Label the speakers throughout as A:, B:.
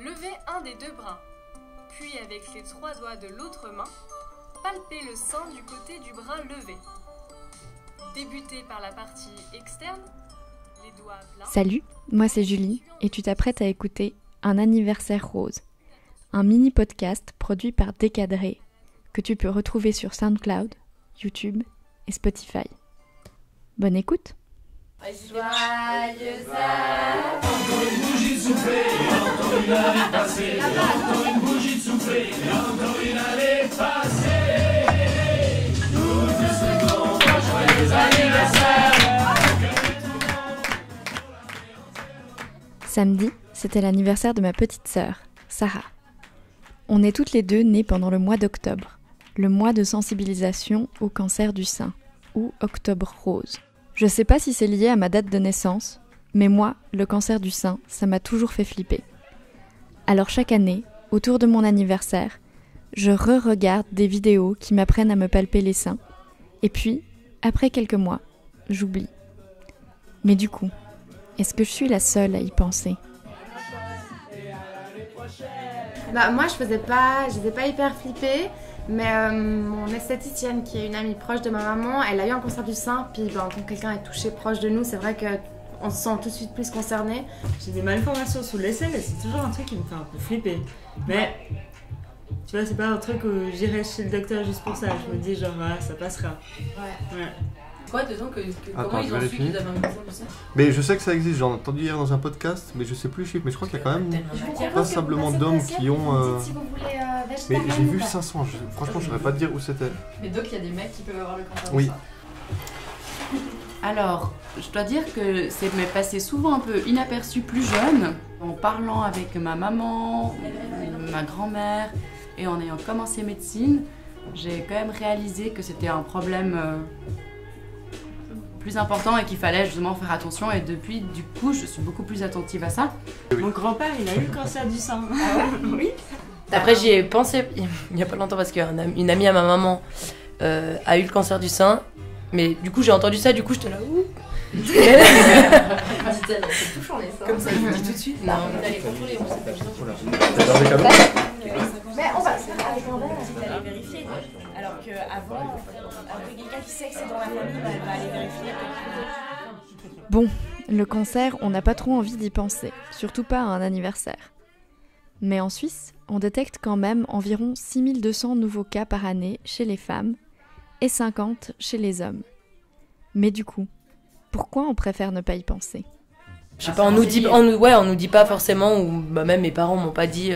A: Levez un des deux bras, puis avec les 3 doigts de l'autre main, palpez le sein du côté du bras levé. Débutez par la partie externe, les doigts pleins.
B: Salut, moi c'est Julie et tu t'apprêtes à écouter Un anniversaire rose, un mini podcast produit par Décadré que tu peux retrouver sur SoundCloud, YouTube et Spotify. Bonne écoute.
C: Joyeux encore une bougie de souffler, et encore une année passée, encore une bougie de souffler, et encore une année passée. Nous te souhaitons un joyeux anniversaire.
B: Samedi, c'était l'anniversaire de ma petite sœur, Sarah. On est toutes les deux nées pendant le mois d'octobre, le mois de sensibilisation au cancer du sein, ou Octobre Rose. Je sais pas si c'est lié à ma date de naissance, mais moi, le cancer du sein, ça m'a toujours fait flipper. Alors chaque année, autour de mon anniversaire, je re-regarde des vidéos qui m'apprennent à me palper les seins. Et puis, après quelques mois, j'oublie. Mais du coup, est-ce que je suis la seule à y penser ?
D: Moi, je n'étais pas hyper flippée. Mais mon esthéticienne, qui est une amie proche de ma maman, elle a eu un cancer du sein. Puis quand quelqu'un est touché proche de nous, c'est vrai qu'on se sent tout de suite plus concerné.
E: J'ai des malformations sous l'aisselle et c'est toujours un truc qui me fait un peu flipper. Mais tu vois, c'est pas un truc où j'irai chez le docteur juste pour ça. Je me dis genre, ah, ça passera. Ouais.
F: Quoi, dedans comment ils ont su qu'ils avaient un cancer du sein ?
G: Mais je sais que ça existe, j'en ai entendu hier dans un podcast, mais je sais plus le chiffre, mais je crois qu'il y a quand même passablement d'hommes qui ont...
D: Si vous voulez
G: Mais j'ai vu 500, franchement je saurais pas te dire où c'était.
F: Mais donc il y a des mecs qui peuvent avoir le cancer
G: Oui.
F: du sein.
H: Alors, je dois dire que c'est m'est passé souvent un peu inaperçu plus jeune, en parlant avec ma maman, ma grand-mère, et en ayant commencé médecine, j'ai quand même réalisé que c'était un problème plus important et qu'il fallait justement faire attention, et depuis, du coup, je suis beaucoup plus attentive à ça.
E: Mon grand-père, il a eu le cancer du sein.
H: Ah ouais ? Oui.
F: Après j'y ai pensé il y a pas longtemps parce qu'une amie à ma maman a eu le cancer du sein. Mais du coup j'ai entendu ça, du coup j'étais là ouh. Dit-elle, c'est touchant les seins. Comme ça je vous dis tout de suite. Non, on allait contrôler, on sait pas.
G: T'as des cadeaux ?
D: Mais on va aller vérifier. Alors qu'avant, quelqu'un qui sait que c'est dans la famille, elle va aller vérifier.
B: Bon, le cancer, on n'a pas trop envie d'y penser, surtout pas à un anniversaire. Mais en Suisse, on détecte quand même environ 6200 nouveaux cas par année chez les femmes et 50 chez les hommes. Mais du coup, pourquoi on préfère ne pas y penser ?
F: Je sais pas, on nous dit pas forcément, ou bah, même mes parents m'ont pas dit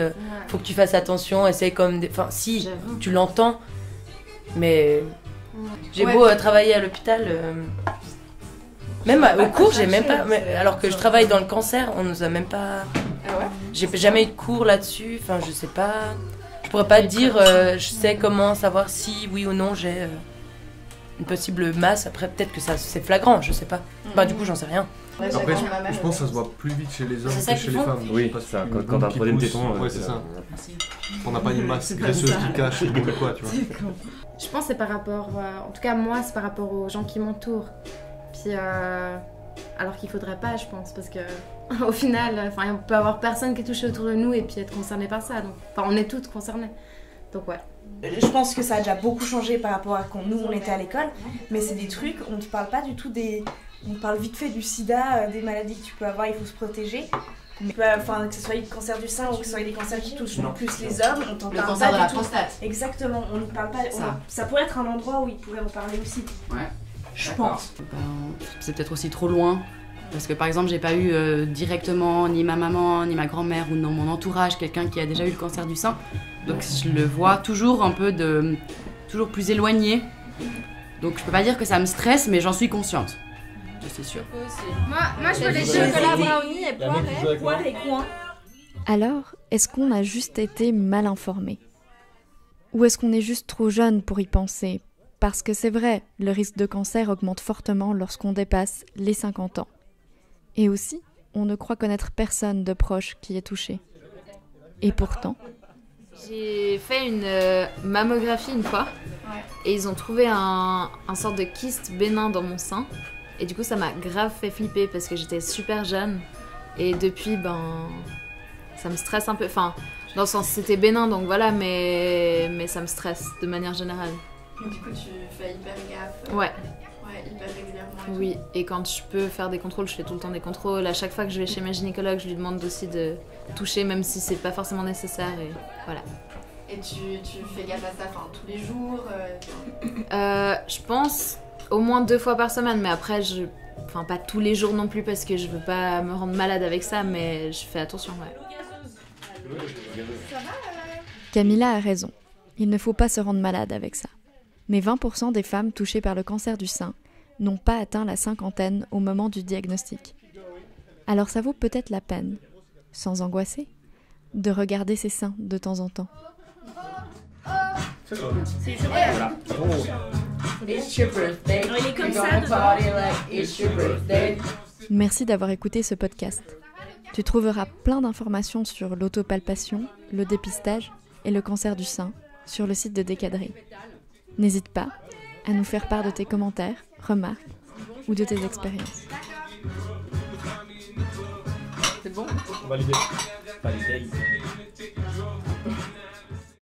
F: faut que tu fasses attention, essaye comme des... Enfin si, tu l'entends, mais j'ai beau travailler à l'hôpital, même au cours j'ai même pas, alors que je travaille dans le cancer, on nous a même pas...
H: Ah ouais ?
F: J'ai jamais eu de cours là-dessus, enfin je sais pas, je pourrais pas te dire je sais comment savoir si oui ou non j'ai une possible masse. Après peut-être que ça c'est flagrant, je sais pas, bah du coup j'en sais rien.
G: Après je pense que ça se voit plus vite chez les hommes
F: C'est ça
G: que chez
F: qu'ils
G: les
F: font.
G: femmes.
I: Oui,
G: Parce
I: ça,
G: que
I: quand t'as un
G: qui
I: troisième
G: pousse,
I: téton,
G: ouais c'est ça. On n'a pas une masse graisseuse qui cache ou quoi, tu vois.
D: Je pense que c'est par rapport, en tout cas moi, c'est par rapport aux gens qui m'entourent. Puis alors qu'il faudrait pas, je pense, parce que au final, on peut avoir personne qui est touché autour de nous et puis être concerné par ça. Donc, on est toutes concernées. Donc ouais.
J: Je pense que ça a déjà beaucoup changé par rapport à quand nous on était à l'école, mais c'est des trucs, on ne parle pas du tout des... On parle vite fait du sida, des maladies que tu peux avoir, il faut se protéger. Mais, que ce soit le cancer du sein ou que ce soit des cancers qui touchent plus les hommes, on t'en parle pas du tout.
H: Le cancer de la prostate.
J: Exactement, on ne parle pas... Ça pourrait être un endroit où ils pourraient en parler aussi.
H: Ouais.
J: Je pense.
H: C'est peut-être aussi trop loin. Parce que par exemple, j'ai pas eu directement ni ma maman, ni ma grand-mère ou dans mon entourage quelqu'un qui a déjà eu le cancer du sein. Donc je le vois toujours un peu toujours plus éloigné. Donc je peux pas dire que ça me stresse, mais j'en suis consciente. C'est sûr.
D: Moi je veux les chocolats brownie et poire et coin.
B: Alors, est-ce qu'on a juste été mal informés ? Ou est-ce qu'on est juste trop jeune pour y penser ? Parce que c'est vrai, le risque de cancer augmente fortement lorsqu'on dépasse les 50 ans. Et aussi, on ne croit connaître personne de proche qui est touché. Et pourtant...
K: J'ai fait une mammographie une fois, et ils ont trouvé un sorte de kyste bénin dans mon sein. Et du coup, ça m'a grave fait flipper parce que j'étais super jeune. Et depuis, ça me stresse un peu. Enfin, dans le sens, c'était bénin, donc voilà, mais ça me stresse de manière générale.
I: Mais du coup, tu fais hyper gaffe.
K: Ouais.
I: Ouais, hyper régulièrement.
K: Oui, et quand je peux faire des contrôles, je fais tout le temps des contrôles. À chaque fois que je vais chez ma gynécologue, je lui demande aussi de toucher, même si c'est pas forcément nécessaire, et voilà.
I: Et tu fais gaffe à ça tous les jours
K: Je pense au moins 2 fois par semaine, mais après, enfin pas tous les jours non plus parce que je veux pas me rendre malade avec ça, mais je fais attention, ouais.
B: Camilla a raison. Il ne faut pas se rendre malade avec ça. Mais 20% des femmes touchées par le cancer du sein n'ont pas atteint la 50aine au moment du diagnostic. Alors ça vaut peut-être la peine, sans angoisser, de regarder ses seins de temps en temps.
C: Voilà.
F: It's your birthday.
I: Il est comme
F: We're
I: ça,
F: gonna party like it's your birthday.
B: Merci d'avoir écouté ce podcast. Tu trouveras plein d'informations sur l'autopalpation, le dépistage et le cancer du sein sur le site de Décadré. N'hésite pas à nous faire part de tes commentaires, remarques ou de tes expériences.
F: C'est bon?
C: Validé. Validé.